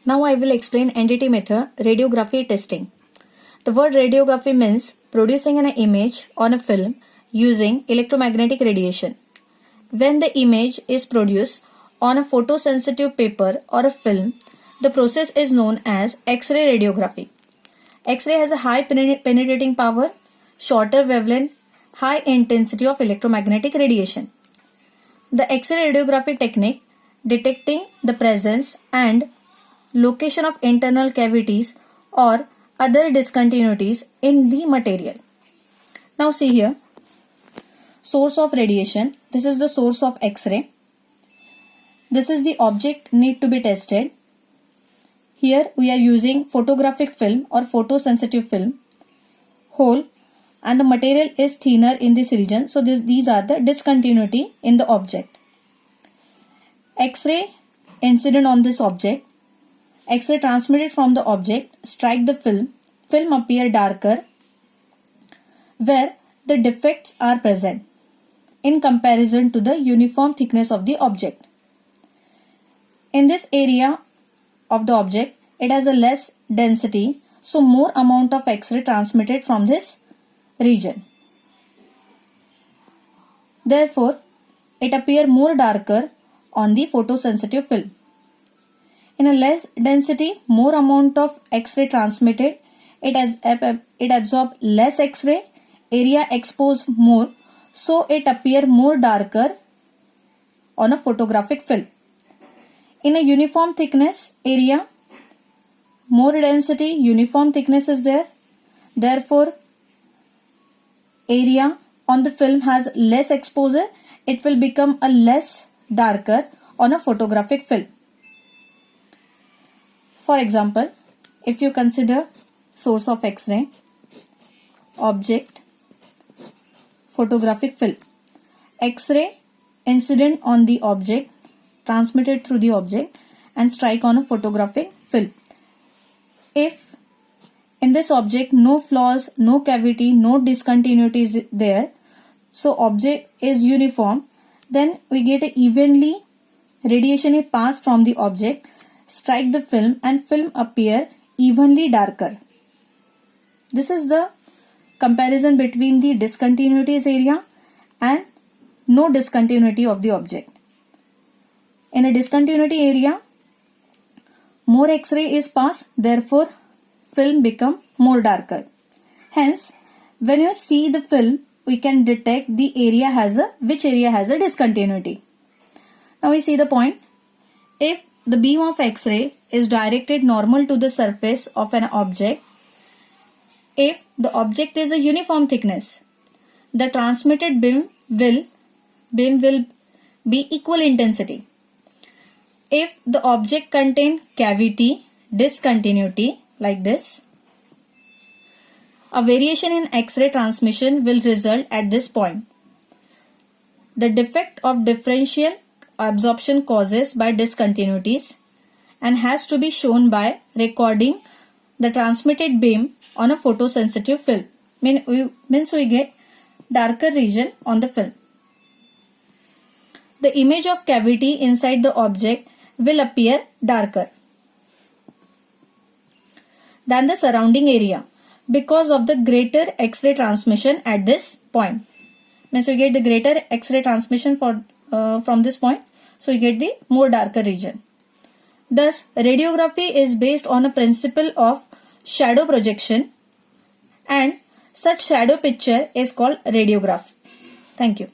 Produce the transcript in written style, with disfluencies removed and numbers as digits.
Now I will explain NDT method radiography testing. The word radiography means producing an image on a film using electromagnetic radiation. When the image is produced on a photosensitive paper or a film, the process is known as X-ray radiography. X-ray has a high penetrating power, shorter wavelength, high intensity of electromagnetic radiation. The X-ray radiography technique detecting the presence and location of internal cavities or other discontinuities in the material. Now see here, source of radiation. This is the source of X-ray. This is the object need to be tested. Here we are using photographic film or photosensitive film hole, and the material is thinner in this region. So these are the discontinuity in the object. X-ray incident on this object. X-ray transmitted from the object strike the film. Film appear darker where the defects are present in comparison to the uniform thickness of the object. In this area of the object, it has a less density, so more amount of X-ray transmitted from this region. Therefore, it appear more darker on the photosensitive film. In a less density, more amount of X-ray transmitted, it absorb less X-ray, area exposed more, so it appear more darker on a photographic film. In a uniform thickness area, more density, uniform thickness is there. Therefore, area on the film has less exposure. It will become a less darker on a photographic film. For example, if you consider source of X-ray, object, photographic film. X-ray incident on the object, transmitted through the object and strike on a photographic film. If in this object no flaws, no cavity, no discontinuity is there, so object is uniform, then we get a evenly radiation is passed from the object, strike the film and film appear evenly darker. This is the comparison between the discontinuities area and no discontinuity of the object. In a discontinuity area, more X-ray is passed, therefore film become more darker. Hence, when you see the film, we can detect the area has which area has a discontinuity. Now we see the point. If the beam of X-ray is directed normal to the surface of an object, if the object is a uniform thickness, the transmitted beam will be equal intensity. If the object contain cavity, discontinuity like this, a variation in X-ray transmission will result at this point. The defect of differential absorption causes by discontinuities and has to be shown by recording the transmitted beam on a photosensitive film. Means we get darker region on the film. The image of cavity inside the object will appear darker than the surrounding area because of the greater X-ray transmission at this point. Means we get the greater X-ray transmission from this point, so we get the more darker region. Thus, radiography is based on a principle of shadow projection, and such shadow picture is called radiograph. Thank you.